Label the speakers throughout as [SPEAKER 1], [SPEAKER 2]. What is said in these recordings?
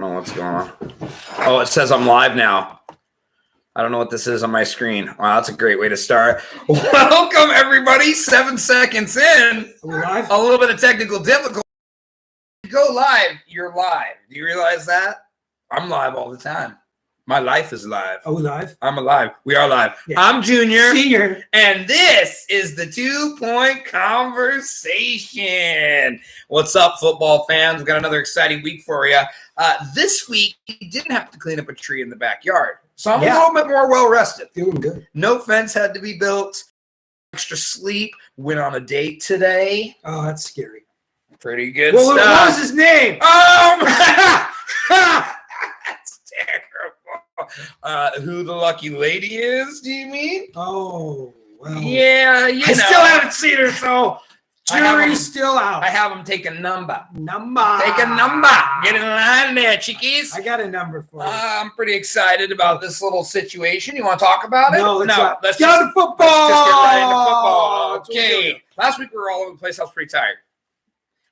[SPEAKER 1] don't know what's going on. Oh, it says I'm live now. I don't know what this is on my screen. Wow, that's a great way to start. Welcome, everybody. 7 seconds in.
[SPEAKER 2] Are we live?
[SPEAKER 1] A little bit of technical difficulty. You go live, you're live. Do you realize that? I'm live all the time. My life is live.
[SPEAKER 2] Are we live?
[SPEAKER 1] I'm alive. We are live.
[SPEAKER 2] Yeah.
[SPEAKER 1] I'm Junior.
[SPEAKER 2] Senior.
[SPEAKER 1] And this is the 2 Point Conversation. What's up, football fans? We've got another exciting week for you. This week, you didn't have to clean up a tree in the backyard. So I'm a little bit more well-rested.
[SPEAKER 2] Feeling good.
[SPEAKER 1] No fence had to be built. Extra sleep. Went on a date today.
[SPEAKER 2] Oh, that's scary.
[SPEAKER 1] Pretty good
[SPEAKER 2] Well,
[SPEAKER 1] stuff.
[SPEAKER 2] what was his name?
[SPEAKER 1] Oh, my. That's terrible. Who the lucky lady is, do you mean?
[SPEAKER 2] Oh, well.
[SPEAKER 1] Yeah,
[SPEAKER 2] I still haven't seen her, so jury's still out.
[SPEAKER 1] I have them take a number.
[SPEAKER 2] Number.
[SPEAKER 1] Take a number. Get in line there, chickies.
[SPEAKER 2] I got a number for you.
[SPEAKER 1] I'm pretty excited about this little situation. You want to talk about it?
[SPEAKER 2] No, let's
[SPEAKER 1] get
[SPEAKER 2] into football.
[SPEAKER 1] Let's just get right into football.
[SPEAKER 2] That's what we're doing.
[SPEAKER 1] Okay. Last week we were all over the place. I was pretty tired.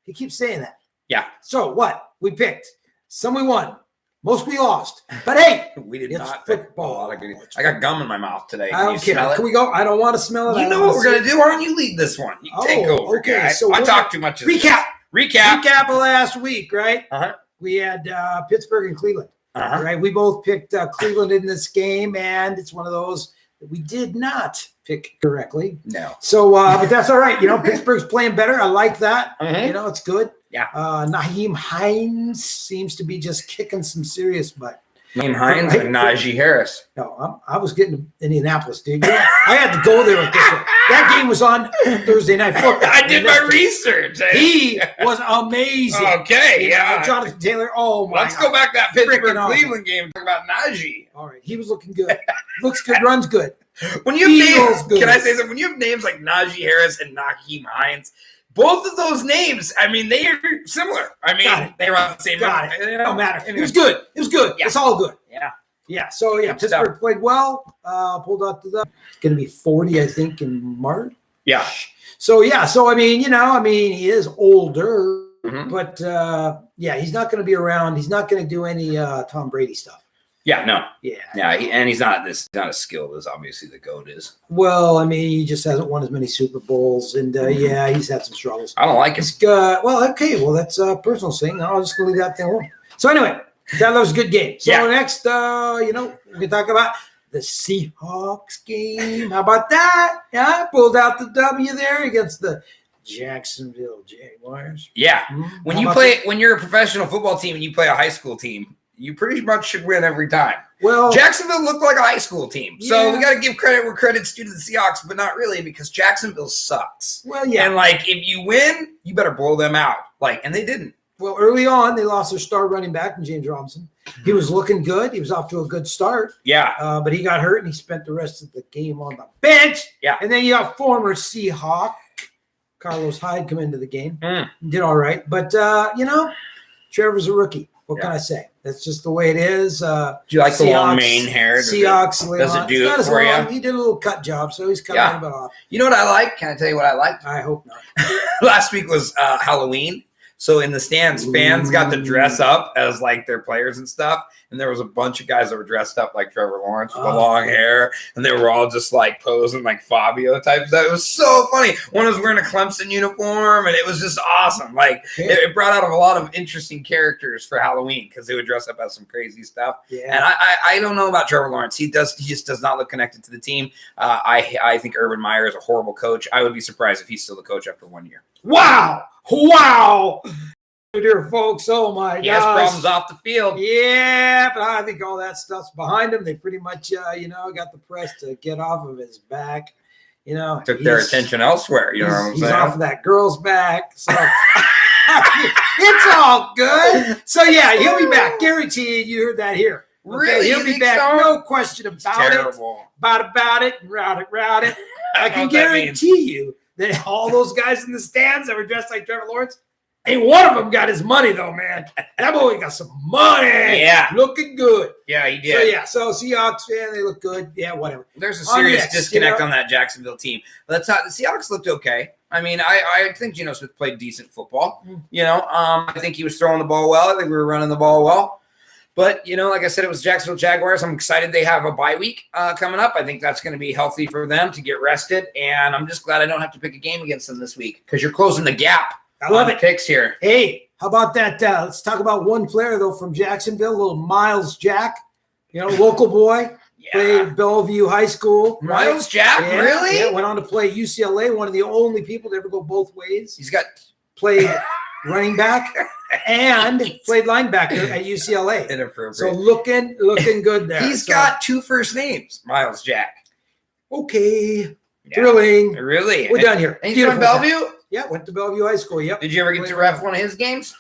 [SPEAKER 2] He keeps saying that.
[SPEAKER 1] Yeah.
[SPEAKER 2] So what? We picked. Some we won. Most we lost. But hey,
[SPEAKER 1] We did
[SPEAKER 2] it's
[SPEAKER 1] not pick
[SPEAKER 2] football.
[SPEAKER 1] I got gum in my mouth today.
[SPEAKER 2] I don't care. Can we go? I don't want to smell it.
[SPEAKER 1] You know what we're going to do? Why don't you lead this one? You take over,
[SPEAKER 2] okay.
[SPEAKER 1] guy.
[SPEAKER 2] So
[SPEAKER 1] I talk too much.
[SPEAKER 2] Recap.
[SPEAKER 1] Recap.
[SPEAKER 2] Recap of last week, right?
[SPEAKER 1] Uh-huh.
[SPEAKER 2] We had Pittsburgh and Cleveland.
[SPEAKER 1] Uh-huh.
[SPEAKER 2] Right, we both picked Cleveland in this game, and it's one of those that we did not pick correctly.
[SPEAKER 1] No.
[SPEAKER 2] So, but that's all right. You know, Pittsburgh's playing better. I like that.
[SPEAKER 1] Mhm.
[SPEAKER 2] You know, it's good.
[SPEAKER 1] Yeah.
[SPEAKER 2] Naheem Hines seems to be just kicking some serious butt.
[SPEAKER 1] Naeem Hines and Najee Harris.
[SPEAKER 2] No, I was getting to Indianapolis, dude. Yeah, I had to go there with this one. That game was on Thursday Night Football.
[SPEAKER 1] I did my research.
[SPEAKER 2] He was amazing.
[SPEAKER 1] Okay,
[SPEAKER 2] You know,
[SPEAKER 1] yeah.
[SPEAKER 2] Jonathan Taylor. Oh my!
[SPEAKER 1] Let's go back to that Pittsburgh
[SPEAKER 2] Freaking
[SPEAKER 1] Cleveland game and talk about Najee.
[SPEAKER 2] All right, he was looking good. Looks good, runs good.
[SPEAKER 1] When you have
[SPEAKER 2] Eagles
[SPEAKER 1] names,
[SPEAKER 2] good.
[SPEAKER 1] can I say something? When you have names like Najee Harris and Naheem Hines, both of those names, I mean, they are similar. I
[SPEAKER 2] Got
[SPEAKER 1] mean,
[SPEAKER 2] it.
[SPEAKER 1] they were on the same.
[SPEAKER 2] Got it.
[SPEAKER 1] You know?
[SPEAKER 2] Don't matter.
[SPEAKER 1] Anyway.
[SPEAKER 2] It was good. It was good.
[SPEAKER 1] Yeah.
[SPEAKER 2] It's all good.
[SPEAKER 1] Yeah.
[SPEAKER 2] Yeah. So yeah,
[SPEAKER 1] Good stuff.
[SPEAKER 2] Pittsburgh played well. Pulled out to the. It's going to be 40, I think, in March.
[SPEAKER 1] Yeah.
[SPEAKER 2] So yeah. So I mean, he is older,
[SPEAKER 1] Mhm.
[SPEAKER 2] but yeah, he's not going to be around. He's not going to do any Tom Brady stuff.
[SPEAKER 1] Yeah. No.
[SPEAKER 2] Yeah.
[SPEAKER 1] Yeah. He's not as skilled as obviously the GOAT is.
[SPEAKER 2] Well, I mean, he just hasn't won as many Super Bowls, and yeah, he's had some struggles.
[SPEAKER 1] I don't like him.
[SPEAKER 2] Well, okay. Well, that's a personal thing. I'm just going to leave that thing alone. So anyway, that was a good game. So
[SPEAKER 1] Yeah.
[SPEAKER 2] next, we can talk about the Seahawks game. How about that? Yeah, pulled out the W there against the Jacksonville Jaguars.
[SPEAKER 1] Yeah.
[SPEAKER 2] Mhm.
[SPEAKER 1] When
[SPEAKER 2] How
[SPEAKER 1] you
[SPEAKER 2] about
[SPEAKER 1] play, when you're a professional football team and you play a high school team, you pretty much should win every time.
[SPEAKER 2] Well,
[SPEAKER 1] Jacksonville looked like a high school team. So
[SPEAKER 2] Yeah.
[SPEAKER 1] we got to give credit where credit's due to the Seahawks, but not really because Jacksonville sucks.
[SPEAKER 2] yeah.
[SPEAKER 1] And like, if you win, you better blow them out. Like, and they didn't.
[SPEAKER 2] Well, early on, they lost their star running back in James Robinson. He was looking good. He was off to a good start,
[SPEAKER 1] Yeah.
[SPEAKER 2] but he got hurt and he spent the rest of the game on the bench.
[SPEAKER 1] Yeah.
[SPEAKER 2] And then you got former Seahawk Carlos Hyde come into the game.
[SPEAKER 1] Mm.
[SPEAKER 2] Did all right. But, Trevor's a rookie. What can
[SPEAKER 1] Yeah.
[SPEAKER 2] I say? That's just the way it is.
[SPEAKER 1] Do you like the long
[SPEAKER 2] Seahawks-
[SPEAKER 1] mane hair? Does
[SPEAKER 2] Seahawks.
[SPEAKER 1] does it do it for you?
[SPEAKER 2] He did a little cut job, so he's cutting
[SPEAKER 1] Yeah.
[SPEAKER 2] a bit off.
[SPEAKER 1] You know what I like? Can I tell you what I liked?
[SPEAKER 2] I hope not.
[SPEAKER 1] Last week was Halloween. So in the stands, fans got to dress up as like their players and stuff. And there was a bunch of guys that were dressed up like Trevor Lawrence with the long hair. And they were all just like posing like Fabio type stuff. It was so funny. One was wearing a Clemson uniform and it was just awesome. Like it brought out a lot of interesting characters for Halloween because they would dress up as some crazy stuff.
[SPEAKER 2] Yeah.
[SPEAKER 1] And I don't know about Trevor Lawrence. He just does not look connected to the team. I think Urban Meyer is a horrible coach. I would be surprised if he's still the coach after 1 year.
[SPEAKER 2] Wow. Wow. Dear folks, oh my God.
[SPEAKER 1] He has problems off the field.
[SPEAKER 2] Yeah, but I think all that stuff's behind him. They pretty much, got the press to get off of his back.
[SPEAKER 1] Took their attention elsewhere. You know what I'm
[SPEAKER 2] He's
[SPEAKER 1] saying?
[SPEAKER 2] off of that girl's back. So it's all good. So yeah, he'll be back. Guaranteed. You heard that here. Okay,
[SPEAKER 1] Really?
[SPEAKER 2] he'll
[SPEAKER 1] You
[SPEAKER 2] be
[SPEAKER 1] think
[SPEAKER 2] back.
[SPEAKER 1] so?
[SPEAKER 2] No question
[SPEAKER 1] It's
[SPEAKER 2] about it.
[SPEAKER 1] terrible.
[SPEAKER 2] About it. Route it. I
[SPEAKER 1] don't know
[SPEAKER 2] can
[SPEAKER 1] what that means.
[SPEAKER 2] guarantee you that all those guys in the stands that were dressed like Trevor Lawrence, ain't one of them got his money though, man. That boy got some money.
[SPEAKER 1] Yeah.
[SPEAKER 2] Looking good.
[SPEAKER 1] Yeah, he did.
[SPEAKER 2] So yeah, so Seahawks fan, they look good. Yeah, whatever.
[SPEAKER 1] There's a
[SPEAKER 2] On
[SPEAKER 1] serious
[SPEAKER 2] next,
[SPEAKER 1] disconnect on that Jacksonville team. Let's not. The Seahawks looked okay. I mean, I think Geno Smith played decent football. I think he was throwing the ball well. I think we were running the ball well. But, like I said, it was Jacksonville Jaguars. I'm excited they have a bye week coming up. I think that's going to be healthy for them to get rested. And I'm just glad I don't have to pick a game against them this week because you're closing the gap.
[SPEAKER 2] I love it.
[SPEAKER 1] Picks here.
[SPEAKER 2] Hey, how about that? Let's talk about one player, though, from Jacksonville, little Miles Jack, local boy.
[SPEAKER 1] Yeah.
[SPEAKER 2] Played Bellevue High School.
[SPEAKER 1] Miles
[SPEAKER 2] right?
[SPEAKER 1] Jack,
[SPEAKER 2] Yeah,
[SPEAKER 1] really?
[SPEAKER 2] Yeah, went on to play UCLA, one of the only people to ever go both ways.
[SPEAKER 1] He's got
[SPEAKER 2] Played running back and played linebacker at UCLA.
[SPEAKER 1] inappropriate.
[SPEAKER 2] So looking good there.
[SPEAKER 1] He's got 2 first names, Miles Jack.
[SPEAKER 2] Okay.
[SPEAKER 1] Yeah.
[SPEAKER 2] Thrilling.
[SPEAKER 1] Really?
[SPEAKER 2] We're done here.
[SPEAKER 1] And he's from
[SPEAKER 2] Beautiful.
[SPEAKER 1] Bellevue?
[SPEAKER 2] Yeah, went to Bellevue High School. Yep.
[SPEAKER 1] Did you ever get to ref one of his games?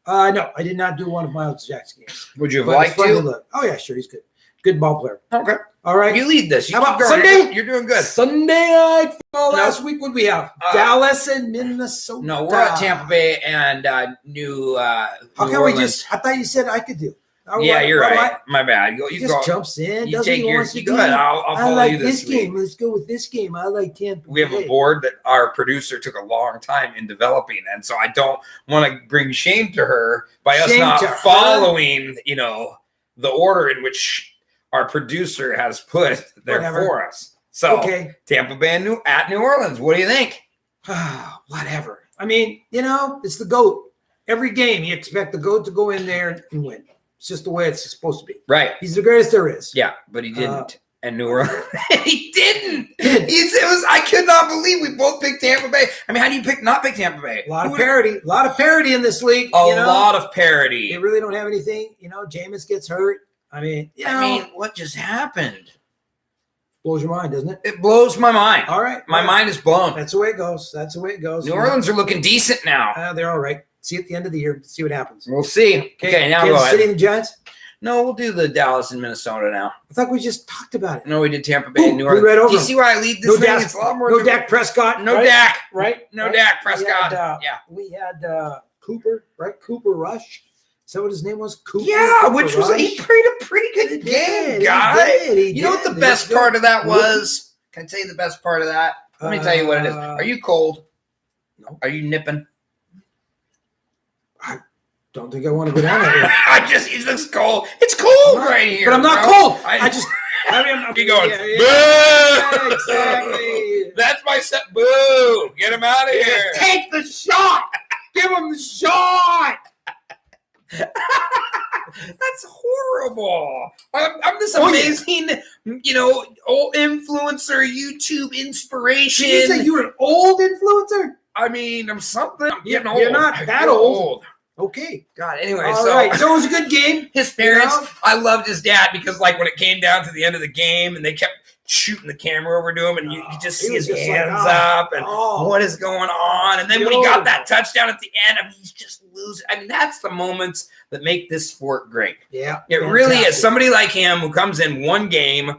[SPEAKER 2] No, I did not do one of Miles Jack's games.
[SPEAKER 1] Would you have
[SPEAKER 2] But
[SPEAKER 1] liked
[SPEAKER 2] it's fun
[SPEAKER 1] to?
[SPEAKER 2] look. Oh, yeah, sure. He's good. Good ball player.
[SPEAKER 1] Okay.
[SPEAKER 2] All right.
[SPEAKER 1] You lead this. You
[SPEAKER 2] How about
[SPEAKER 1] keep going.
[SPEAKER 2] Sunday?
[SPEAKER 1] You're doing good.
[SPEAKER 2] Sunday night football.
[SPEAKER 1] No.
[SPEAKER 2] Last week, what did we have? Dallas and Minnesota.
[SPEAKER 1] No, we're at Tampa Bay and New
[SPEAKER 2] How
[SPEAKER 1] New
[SPEAKER 2] can we
[SPEAKER 1] Orleans.
[SPEAKER 2] I thought you said I could do.
[SPEAKER 1] Yeah, you're right. My bad.
[SPEAKER 2] He just jumps in.
[SPEAKER 1] You
[SPEAKER 2] Does
[SPEAKER 1] take
[SPEAKER 2] what he
[SPEAKER 1] yours.
[SPEAKER 2] wants to
[SPEAKER 1] You
[SPEAKER 2] do.
[SPEAKER 1] good. I'll
[SPEAKER 2] I
[SPEAKER 1] follow
[SPEAKER 2] like
[SPEAKER 1] you
[SPEAKER 2] this
[SPEAKER 1] this week.
[SPEAKER 2] game. Let's go with this game. I like Tampa
[SPEAKER 1] We have a
[SPEAKER 2] Bay.
[SPEAKER 1] board that our producer took a long time in developing, and so I don't want to bring shame to her by us
[SPEAKER 2] Shame
[SPEAKER 1] not
[SPEAKER 2] to her?
[SPEAKER 1] following, the order in which our producer has put there
[SPEAKER 2] Whatever.
[SPEAKER 1] for us. So
[SPEAKER 2] Okay.
[SPEAKER 1] Tampa Bay and at New Orleans. What do you think?
[SPEAKER 2] Whatever. I mean, it's the GOAT. Every game, you expect the GOAT to go in there and win. It's just the way it's supposed to be.
[SPEAKER 1] Right.
[SPEAKER 2] He's the greatest there is.
[SPEAKER 1] Yeah, but he didn't. And New Orleans, he didn't. I could not believe we both picked Tampa Bay. I mean, how do you not pick Tampa Bay?
[SPEAKER 2] A lot of parity. A lot of parity in this league.
[SPEAKER 1] A lot of parity.
[SPEAKER 2] They really don't have anything. Jameis gets hurt. I mean,
[SPEAKER 1] what just happened?
[SPEAKER 2] blows your mind, doesn't it?
[SPEAKER 1] It blows my mind.
[SPEAKER 2] All right.
[SPEAKER 1] My mind is blown.
[SPEAKER 2] That's the way it goes. That's the way it goes.
[SPEAKER 1] New Orleans are looking decent now.
[SPEAKER 2] They're all right. See at the end of the year. See what happens.
[SPEAKER 1] We'll see. Okay, now go
[SPEAKER 2] Kansas
[SPEAKER 1] ahead.
[SPEAKER 2] City and the Giants.
[SPEAKER 1] No, we'll do the Dallas and Minnesota now.
[SPEAKER 2] I thought we just talked about it.
[SPEAKER 1] No, we did Tampa Bay and New
[SPEAKER 2] We
[SPEAKER 1] Orleans.
[SPEAKER 2] read over
[SPEAKER 1] Do you
[SPEAKER 2] them.
[SPEAKER 1] see why I lead this
[SPEAKER 2] No
[SPEAKER 1] thing?
[SPEAKER 2] Dak,
[SPEAKER 1] It's a lot more
[SPEAKER 2] no Dak Prescott.
[SPEAKER 1] No
[SPEAKER 2] right?
[SPEAKER 1] Dak.
[SPEAKER 2] Right?
[SPEAKER 1] No
[SPEAKER 2] right?
[SPEAKER 1] Dak Prescott.
[SPEAKER 2] Yeah. We had Cooper, right? Cooper Rush. Is that what his name was? Cooper.
[SPEAKER 1] Yeah,
[SPEAKER 2] Cooper
[SPEAKER 1] which was
[SPEAKER 2] Rush?
[SPEAKER 1] he played a pretty good game, guy. You know what the best part of that was? Can I tell you the best part of that? Let me tell you what it is. Are you cold?
[SPEAKER 2] No.
[SPEAKER 1] Are you nipping?
[SPEAKER 2] Don't think I want to go down that way.
[SPEAKER 1] He looks cold. It's cold right here.
[SPEAKER 2] But I'm not
[SPEAKER 1] bro.
[SPEAKER 2] cold.
[SPEAKER 1] I'm
[SPEAKER 2] Keep
[SPEAKER 1] going.
[SPEAKER 2] Yeah, exactly.
[SPEAKER 1] That's my set. Boo! Get him out of here.
[SPEAKER 2] Take the shot. Give him the shot.
[SPEAKER 1] That's horrible. I'm this
[SPEAKER 2] Oh, yeah.
[SPEAKER 1] amazing, old influencer, YouTube inspiration.
[SPEAKER 2] Did you say you were an old influencer?
[SPEAKER 1] I mean, I'm something. I'm getting
[SPEAKER 2] You're
[SPEAKER 1] old.
[SPEAKER 2] not
[SPEAKER 1] I
[SPEAKER 2] that
[SPEAKER 1] feel
[SPEAKER 2] old. Okay.
[SPEAKER 1] God. Anyway,
[SPEAKER 2] All
[SPEAKER 1] so
[SPEAKER 2] right. So it was a good game.
[SPEAKER 1] his parents,
[SPEAKER 2] You know?
[SPEAKER 1] I loved his dad because, like, when it came down to the end of the game, and they kept shooting the camera over to him, and you could just
[SPEAKER 2] He
[SPEAKER 1] see
[SPEAKER 2] was
[SPEAKER 1] his
[SPEAKER 2] just like,
[SPEAKER 1] hands
[SPEAKER 2] oh,
[SPEAKER 1] up, and
[SPEAKER 2] oh.
[SPEAKER 1] what is going on? And then when he got that touchdown at the end, I mean, he's just losing. I mean, that's the moments that make this sport great.
[SPEAKER 2] Yeah.
[SPEAKER 1] It really is.
[SPEAKER 2] Fantastic.
[SPEAKER 1] Somebody like him who comes in one game,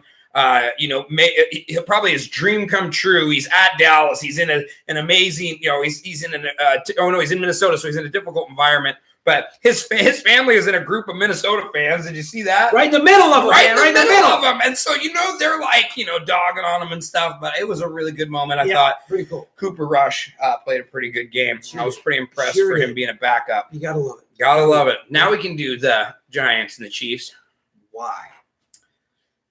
[SPEAKER 1] he'll probably his dream come true. He's at Dallas. He's in an amazing, he's in he's in Minnesota, so he's in a difficult environment. But his family is in a group of Minnesota fans. Did you see that?
[SPEAKER 2] Right in the middle of them.
[SPEAKER 1] Right in the middle of them. And so, they're like, dogging on him and stuff. But it was a really good moment. I thought
[SPEAKER 2] pretty cool.
[SPEAKER 1] Cooper Rush played a pretty good game.
[SPEAKER 2] Sure
[SPEAKER 1] I was pretty impressed
[SPEAKER 2] Sure
[SPEAKER 1] for him
[SPEAKER 2] did.
[SPEAKER 1] being a backup.
[SPEAKER 2] You gotta love it.
[SPEAKER 1] Gotta love it. Now we can do the Giants and the Chiefs.
[SPEAKER 2] Why?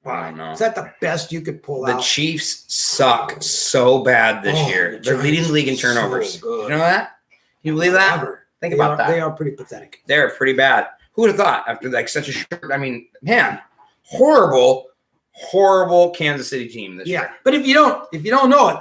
[SPEAKER 1] I don't know.
[SPEAKER 2] Is that the best you could pull
[SPEAKER 1] The
[SPEAKER 2] out?
[SPEAKER 1] Chiefs suck so bad this year.
[SPEAKER 2] the
[SPEAKER 1] They're leading the league in
[SPEAKER 2] Giants are
[SPEAKER 1] turnovers.
[SPEAKER 2] so good.
[SPEAKER 1] You know that? Can you believe that?
[SPEAKER 2] Ever.
[SPEAKER 1] Think
[SPEAKER 2] They
[SPEAKER 1] about
[SPEAKER 2] are-
[SPEAKER 1] that.
[SPEAKER 2] They are pretty pathetic.
[SPEAKER 1] They're pretty bad. Who would have thought after such a short? I mean, man, horrible Kansas City team this year.
[SPEAKER 2] But if you don't know it,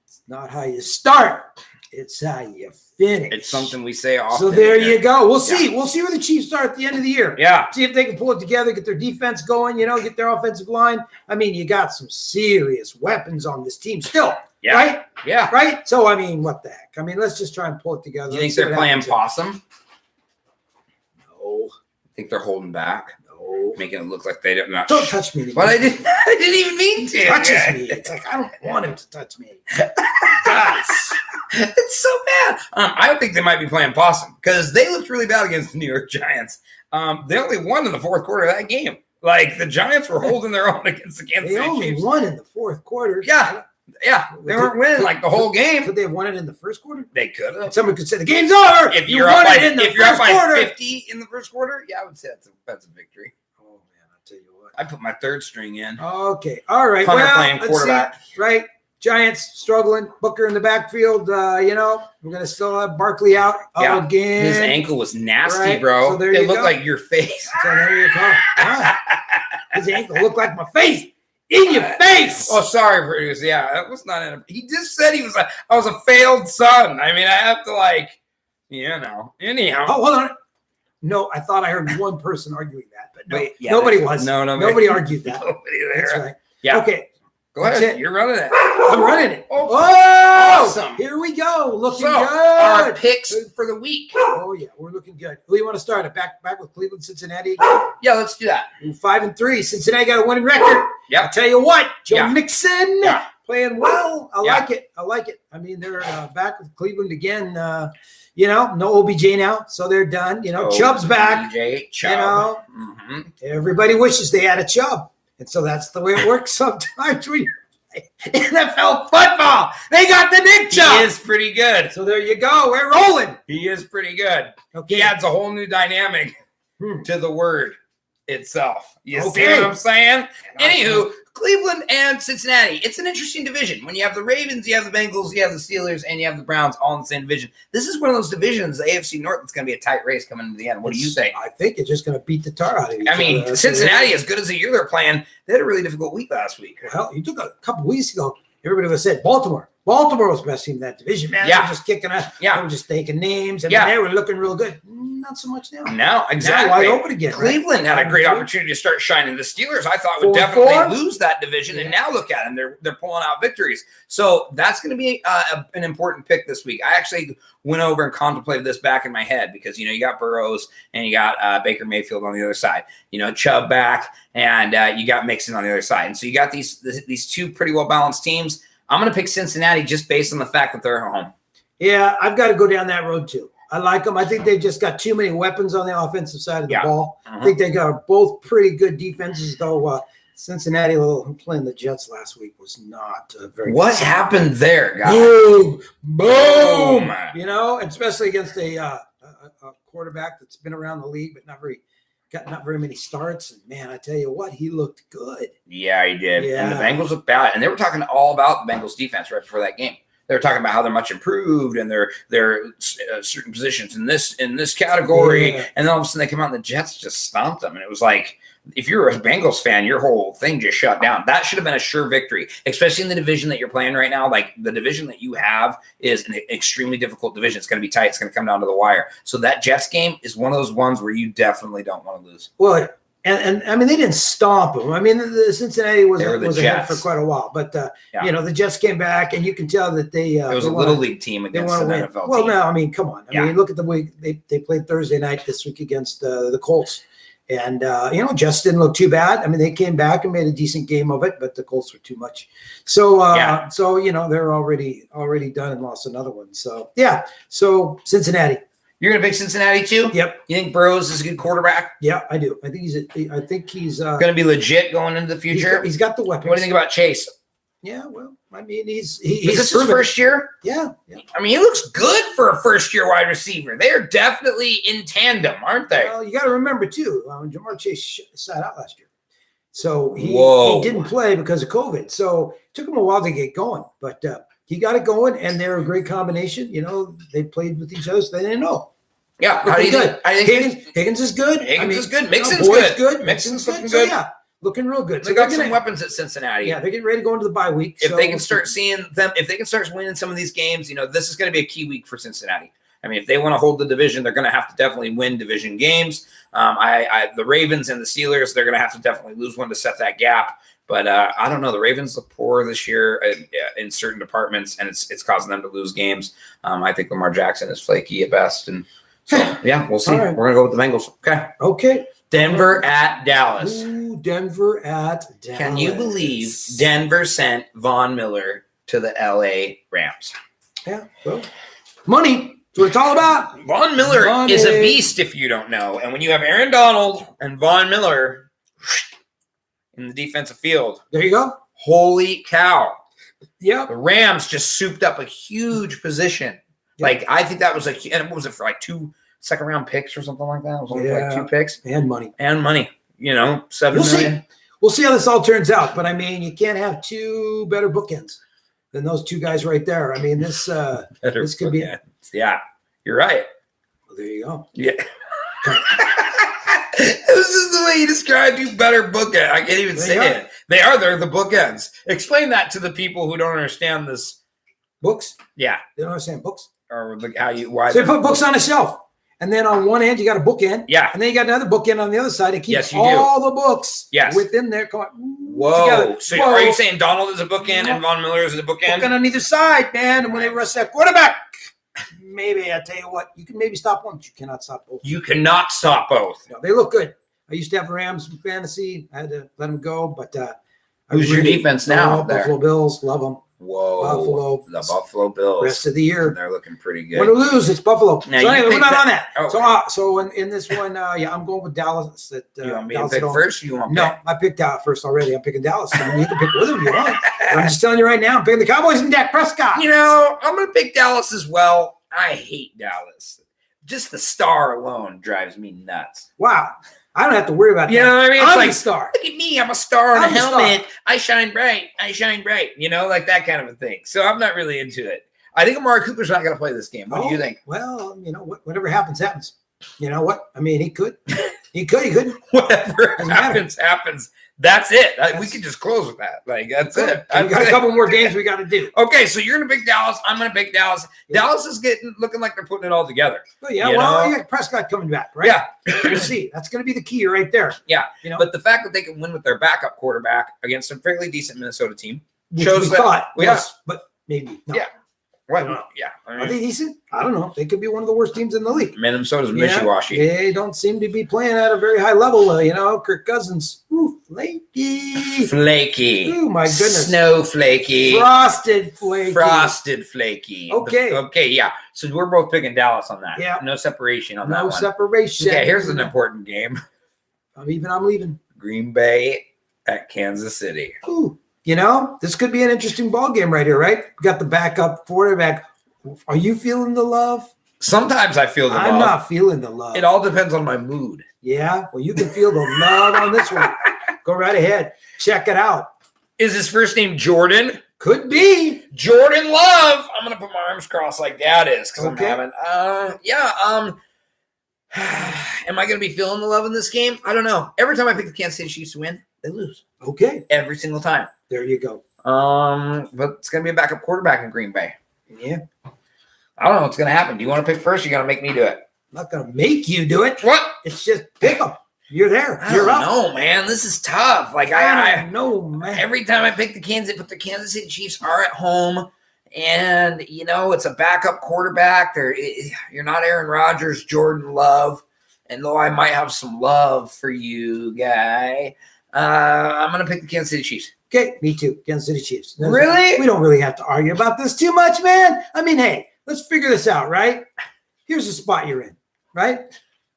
[SPEAKER 2] it's not how you start. It's how you finish.
[SPEAKER 1] It's something we say often.
[SPEAKER 2] So there
[SPEAKER 1] here.
[SPEAKER 2] you go. We'll see. We'll see where the Chiefs are at the end of the year.
[SPEAKER 1] Yeah.
[SPEAKER 2] See if they can pull it together, get their defense going, get their offensive line. I mean, you got some serious weapons on this team still.
[SPEAKER 1] Yeah.
[SPEAKER 2] Right?
[SPEAKER 1] Yeah.
[SPEAKER 2] Right? So, I mean, what the heck? I mean, let's just try and pull it together.
[SPEAKER 1] Do you think
[SPEAKER 2] Let's see
[SPEAKER 1] they're
[SPEAKER 2] what
[SPEAKER 1] playing
[SPEAKER 2] happens here.
[SPEAKER 1] possum?
[SPEAKER 2] No.
[SPEAKER 1] Think they're holding back,
[SPEAKER 2] No.
[SPEAKER 1] making it look like they don't. Not
[SPEAKER 2] Don't touch me.
[SPEAKER 1] But I didn't even mean to.
[SPEAKER 2] He touches me. It's like, I don't want him to touch me. Guys.
[SPEAKER 1] It's so bad. I think they might be playing possum because they looked really bad against the New York Giants. They only won in the fourth quarter of that game. Like the Giants were holding their own against the Kansas
[SPEAKER 2] They
[SPEAKER 1] City
[SPEAKER 2] only
[SPEAKER 1] Chiefs.
[SPEAKER 2] won in the fourth quarter.
[SPEAKER 1] Yeah. Yeah, they weren't winning like the whole game.
[SPEAKER 2] Could they have won it in the first quarter?
[SPEAKER 1] They could have.
[SPEAKER 2] Someone could say the game's over.
[SPEAKER 1] If
[SPEAKER 2] You
[SPEAKER 1] you're up
[SPEAKER 2] won
[SPEAKER 1] by,
[SPEAKER 2] it in the
[SPEAKER 1] if you're up
[SPEAKER 2] first
[SPEAKER 1] by
[SPEAKER 2] quarter.
[SPEAKER 1] 50 in the first quarter, yeah, I would say that's a victory.
[SPEAKER 2] Oh man, I'll tell you what.
[SPEAKER 1] I put my third string in.
[SPEAKER 2] Okay, all right.
[SPEAKER 1] Punter
[SPEAKER 2] Well,
[SPEAKER 1] playing
[SPEAKER 2] let's
[SPEAKER 1] quarterback.
[SPEAKER 2] see. Right, Giants struggling. Booker in the backfield. We're gonna still have Barkley out
[SPEAKER 1] Yeah,
[SPEAKER 2] again.
[SPEAKER 1] His ankle was nasty,
[SPEAKER 2] Right,
[SPEAKER 1] bro.
[SPEAKER 2] so there
[SPEAKER 1] It
[SPEAKER 2] you
[SPEAKER 1] looked
[SPEAKER 2] go.
[SPEAKER 1] like your face.
[SPEAKER 2] So there you go. Ah, his ankle looked like my face. In your face.
[SPEAKER 1] Oh, sorry, Bruce. Yeah, that was not in a. He just said he was like, I was a failed son. I mean, I have to anyhow.
[SPEAKER 2] Oh, hold on. No, I thought I heard one person arguing that, but no,
[SPEAKER 1] Wait, yeah,
[SPEAKER 2] nobody was.
[SPEAKER 1] No,
[SPEAKER 2] Nobody argued that.
[SPEAKER 1] Nobody
[SPEAKER 2] That's
[SPEAKER 1] there.
[SPEAKER 2] right.
[SPEAKER 1] Yeah.
[SPEAKER 2] Okay,
[SPEAKER 1] Go ahead.
[SPEAKER 2] That's it.
[SPEAKER 1] You're running it.
[SPEAKER 2] I'm running it.
[SPEAKER 1] Oh,
[SPEAKER 2] Oh,
[SPEAKER 1] awesome.
[SPEAKER 2] Here we go. Looking
[SPEAKER 1] So, our
[SPEAKER 2] good.
[SPEAKER 1] picks for the week.
[SPEAKER 2] Oh yeah, we're looking good. Who do you want to start? Back with Cleveland, Cincinnati again.
[SPEAKER 1] Yeah, let's do that.
[SPEAKER 2] 5-3. Cincinnati got a winning record.
[SPEAKER 1] Yeah.
[SPEAKER 2] I tell you what, Joe
[SPEAKER 1] Yeah.
[SPEAKER 2] Mixon
[SPEAKER 1] Yeah.
[SPEAKER 2] playing well. I
[SPEAKER 1] Yeah.
[SPEAKER 2] like it. I like it. I mean, they're back with Cleveland again. No OBJ now, so they're done. Chubb's back.
[SPEAKER 1] DJ Chubb. Mhm.
[SPEAKER 2] Everybody wishes they had a Chubb, and so that's the way it works sometimes when you play NFL football. They got the Nick Chubb.
[SPEAKER 1] He is pretty good.
[SPEAKER 2] So there you go. We're rolling.
[SPEAKER 1] He is pretty good.
[SPEAKER 2] Okay.
[SPEAKER 1] He adds a whole new dynamic
[SPEAKER 2] Hmm.
[SPEAKER 1] to the word itself. You see
[SPEAKER 2] Okay.
[SPEAKER 1] what I'm saying? Anywho, Cleveland and Cincinnati. It's an interesting division. When you have the Ravens, you have the Bengals, you have the Steelers, and you have the Browns all in the same division. This is one of those divisions, the AFC North, that's going to be a tight race coming into the end. What do you think?
[SPEAKER 2] I think it's just going to beat the tar out of each
[SPEAKER 1] I mean,
[SPEAKER 2] other.
[SPEAKER 1] Cincinnati, as good as the year they're playing, they had a really difficult week last week.
[SPEAKER 2] Well, you took a couple weeks ago. Everybody was said Baltimore. Baltimore was the best team in that division, man.
[SPEAKER 1] Yeah.
[SPEAKER 2] They were just kicking us.
[SPEAKER 1] Yeah.
[SPEAKER 2] They were just taking names. I mean,
[SPEAKER 1] Yeah.
[SPEAKER 2] they were looking real good. Not so much now.
[SPEAKER 1] Now, exactly.
[SPEAKER 2] Now wide open again. right?
[SPEAKER 1] Cleveland had a great
[SPEAKER 2] 5-2.
[SPEAKER 1] opportunity to start shining. The Steelers, I thought, would
[SPEAKER 2] 4-4.
[SPEAKER 1] definitely lose that division, and now look at them; they're pulling out victories. So that's going to be an important pick this week. I actually went over and contemplated this back in my head because you got Burrows and you got Baker Mayfield on the other side. Chubb back, and you got Mixon on the other side, and so you got these two pretty well balanced teams. I'm going to pick Cincinnati just based on the fact that they're at home.
[SPEAKER 2] Yeah, I've got to go down that road too. I like them. I think they've just got too many weapons on the offensive side of the ball. I think they got both pretty good defenses, though. Cincinnati playing the Jets last week was not very
[SPEAKER 1] What
[SPEAKER 2] good.
[SPEAKER 1] happened there, guys?
[SPEAKER 2] Boom, boom.
[SPEAKER 1] Boom.
[SPEAKER 2] Especially against a quarterback that's been around the league, but not very many starts. And man, I tell you what, he looked good.
[SPEAKER 1] Yeah, he did. And the
[SPEAKER 2] Yeah.
[SPEAKER 1] Bengals looked bad. And they were talking all about the Bengals defense right before that game. They were talking about how they're much improved and they're certain positions in this category.
[SPEAKER 2] Yeah.
[SPEAKER 1] And then all of a sudden they come out and the Jets just stomped them. And it was like, if you're a Bengals fan, your whole thing just shut down. That should have been a sure victory, especially in the division that you're playing right now. Like the division that you have is an extremely difficult division. It's going to be tight. It's going to come down to the wire. So that Jets game is one of those ones where you definitely don't want to lose.
[SPEAKER 2] Well, and I mean, they didn't stomp them. I mean, the Cincinnati was
[SPEAKER 1] They were the
[SPEAKER 2] ahead for
[SPEAKER 1] Jets.
[SPEAKER 2] quite a while, but
[SPEAKER 1] Yeah.
[SPEAKER 2] the Jets came back, and you can tell that they
[SPEAKER 1] It was a
[SPEAKER 2] they
[SPEAKER 1] little
[SPEAKER 2] wanna-
[SPEAKER 1] league team
[SPEAKER 2] they
[SPEAKER 1] against
[SPEAKER 2] want
[SPEAKER 1] an
[SPEAKER 2] to win.
[SPEAKER 1] NFL
[SPEAKER 2] Well,
[SPEAKER 1] team.
[SPEAKER 2] no, I mean, come on. I
[SPEAKER 1] Yeah.
[SPEAKER 2] mean, look at the way they played Thursday night this week against the Colts, and Jets didn't look too bad. I mean, they came back and made a decent game of it, but the Colts were too much. So,
[SPEAKER 1] Yeah.
[SPEAKER 2] they're already done and lost another one. So, yeah. So Cincinnati.
[SPEAKER 1] You're going to pick Cincinnati too?
[SPEAKER 2] Yep.
[SPEAKER 1] You think Burrows is a good quarterback?
[SPEAKER 2] Yeah, I do. I think he's
[SPEAKER 1] Going to be legit going into the future?
[SPEAKER 2] he's got the weapons.
[SPEAKER 1] What do you think about Chase?
[SPEAKER 2] Yeah, well, I mean,
[SPEAKER 1] Is
[SPEAKER 2] he's
[SPEAKER 1] this his
[SPEAKER 2] proven-
[SPEAKER 1] first year?
[SPEAKER 2] Yeah.
[SPEAKER 1] I mean, he looks good for a first-year wide receiver. They are definitely in tandem, aren't they?
[SPEAKER 2] Well, you got to remember too, Jamar Chase sat out last year, so he
[SPEAKER 1] Whoa.
[SPEAKER 2] didn't play because of COVID. So it took him a while to get going, but he got it going, and they're a great combination. They played with each other, so they didn't know.
[SPEAKER 1] Yeah. How do you think? I think
[SPEAKER 2] Higgins is good.
[SPEAKER 1] Higgins is good. Mixon's
[SPEAKER 2] Boyd's
[SPEAKER 1] good.
[SPEAKER 2] Mixon's
[SPEAKER 1] looking
[SPEAKER 2] good. So,
[SPEAKER 1] good.
[SPEAKER 2] yeah, looking real good.
[SPEAKER 1] They
[SPEAKER 2] So
[SPEAKER 1] got
[SPEAKER 2] they're
[SPEAKER 1] some
[SPEAKER 2] gonna-
[SPEAKER 1] weapons at Cincinnati.
[SPEAKER 2] Yeah, they're getting ready to go into the bye week.
[SPEAKER 1] If
[SPEAKER 2] so
[SPEAKER 1] they can start seeing them, if they can start winning some of these games, this is going to be a key week for Cincinnati. I mean, if they want to hold the division, they're going to have to definitely win division games. The Ravens and the Steelers, they're going to have to definitely lose one to set that gap. But I don't know. The Ravens look poor this year in certain departments, and it's causing them to lose games. I think Lamar Jackson is flaky at best, and so yeah, we'll see.
[SPEAKER 2] All right.
[SPEAKER 1] We're gonna go with the Bengals. Okay,
[SPEAKER 2] Okay.
[SPEAKER 1] Denver at Dallas.
[SPEAKER 2] Ooh, Denver at Dallas.
[SPEAKER 1] Can you believe Denver sent Von Miller to the LA Rams?
[SPEAKER 2] Yeah, well, money. That's what it's all about.
[SPEAKER 1] Von Miller
[SPEAKER 2] Money.
[SPEAKER 1] is a beast if you don't know. And when you have Aaron Donald and Von Miller in the defensive field,
[SPEAKER 2] There you go.
[SPEAKER 1] holy cow.
[SPEAKER 2] Yep.
[SPEAKER 1] The Rams just souped up a huge position. Like, I think that was like, and what was it for, like 2 second-round picks or something like that? It was only for like 2 picks.
[SPEAKER 2] And money.
[SPEAKER 1] You know, $7 million.
[SPEAKER 2] We'll see how this all turns out. But, I mean, you can't have 2 better bookends than those 2 guys right there. I mean, this could be.
[SPEAKER 1] Yeah, you're right.
[SPEAKER 2] Well, there you go.
[SPEAKER 1] Yeah. It was just the way you described you better bookend. I can't even say it. They're the bookends. Explain that to the people who don't understand this.
[SPEAKER 2] Books?
[SPEAKER 1] Yeah.
[SPEAKER 2] They don't understand books.
[SPEAKER 1] Or why
[SPEAKER 2] so they put books on a shelf. And then on one end, you got a bookend.
[SPEAKER 1] Yeah.
[SPEAKER 2] And then you got another bookend on the other side. It keeps all the books within there.
[SPEAKER 1] Whoa. Together. So are you saying Donald is a bookend and Von Miller is a bookend?
[SPEAKER 2] Bookend on either side, man. And when they rush that quarterback, maybe I tell you what, you can maybe stop one, but you cannot stop both.
[SPEAKER 1] You cannot stop both.
[SPEAKER 2] No, they look good. I used to have Rams in fantasy. I had to let them go, but
[SPEAKER 1] who's your defense now?
[SPEAKER 2] Buffalo Bills, love them.
[SPEAKER 1] Whoa, the Buffalo Bills.
[SPEAKER 2] Rest of the year,
[SPEAKER 1] they're looking pretty good.
[SPEAKER 2] Win or lose, it's Buffalo.
[SPEAKER 1] Now,
[SPEAKER 2] so anyway, we're not on that.
[SPEAKER 1] Oh.
[SPEAKER 2] So in this one, I'm going with Dallas.
[SPEAKER 1] You want me to pick first? You want
[SPEAKER 2] No, I picked Dallas first already. I'm picking Dallas. I mean, you can pick with them if you want. I'm just telling you right now, I'm picking the Cowboys and Dak Prescott.
[SPEAKER 1] You know, I'm going to pick Dallas as well. I hate Dallas. Just the star alone drives me nuts.
[SPEAKER 2] Wow. I don't have to worry about that.
[SPEAKER 1] You know what I mean? It's
[SPEAKER 2] I'm
[SPEAKER 1] like,
[SPEAKER 2] a star.
[SPEAKER 1] Look at me. I'm a star on a helmet. I shine bright. I shine bright. You know, like that kind of a thing. So I'm not really into it. I think Amari Cooper's not going to play this game. What do you think?
[SPEAKER 2] Well, you know, whatever happens, happens. You know what? I mean, he could. He couldn't.
[SPEAKER 1] Whatever happens. That's it. We can just close with that. Like, that's it.
[SPEAKER 2] We got a couple more games we got to do.
[SPEAKER 1] Okay, so you're going to pick Dallas. I'm going to pick Dallas. Yeah. Dallas is looking like they're putting it all together.
[SPEAKER 2] Well, yeah, you got Prescott coming back, right?
[SPEAKER 1] Yeah.
[SPEAKER 2] We'll see. That's going to be the key right there.
[SPEAKER 1] Yeah.
[SPEAKER 2] You know?
[SPEAKER 1] But the fact that they can win with their backup quarterback against a fairly decent Minnesota team
[SPEAKER 2] shows that. Yes, but maybe not.
[SPEAKER 1] Yeah. Right.
[SPEAKER 2] Yeah. Are they decent? I don't know. They could be one of the worst teams in the league.
[SPEAKER 1] Minnesota's wishy-washy.
[SPEAKER 2] They don't seem to be playing at a very high level. Kirk Cousins. Ooh, flaky. Oh, my goodness.
[SPEAKER 1] Snowflakey.
[SPEAKER 2] Frosted
[SPEAKER 1] flaky.
[SPEAKER 2] Okay.
[SPEAKER 1] Yeah. So we're both picking Dallas on that.
[SPEAKER 2] Yeah.
[SPEAKER 1] No separation on that one.
[SPEAKER 2] No separation.
[SPEAKER 1] Okay, here's an important game.
[SPEAKER 2] I'm leaving.
[SPEAKER 1] Green Bay at Kansas City.
[SPEAKER 2] Ooh. You know, this could be an interesting ball game right here, right? We got the backup quarterback. Are you feeling the love?
[SPEAKER 1] Sometimes I feel the love.
[SPEAKER 2] I'm not feeling the love.
[SPEAKER 1] It all depends on my mood.
[SPEAKER 2] Yeah? Well, you can feel the love on this one. Go right ahead. Check it out.
[SPEAKER 1] Is his first name Jordan?
[SPEAKER 2] Could be.
[SPEAKER 1] Jordan Love. I'm going to put my arms crossed like that is because I'm having. Am I going to be feeling the love in this game? I don't know. Every time I pick the Kansas City Chiefs to win, they lose.
[SPEAKER 2] Okay.
[SPEAKER 1] Every single time.
[SPEAKER 2] There you go.
[SPEAKER 1] But it's going to be a backup quarterback in Green Bay.
[SPEAKER 2] Yeah.
[SPEAKER 1] I don't know what's going to happen. Do you want to pick first? Or you got to make me do it.
[SPEAKER 2] I'm not going to make you do it.
[SPEAKER 1] What?
[SPEAKER 2] It's just pick them. You're there.
[SPEAKER 1] You're up. No, man. This is tough. Like
[SPEAKER 2] I know, man.
[SPEAKER 1] Every time I pick the Kansas City Chiefs are at home, and it's a backup quarterback. You're not Aaron Rodgers, Jordan Love, and though I might have some love for you, guy, I'm gonna pick the Kansas City Chiefs.
[SPEAKER 2] Okay, me too. Kansas City Chiefs.
[SPEAKER 1] Really?
[SPEAKER 2] We don't really have to argue about this too much, man. I mean, hey, let's figure this out, right? Here's the spot you're in, right?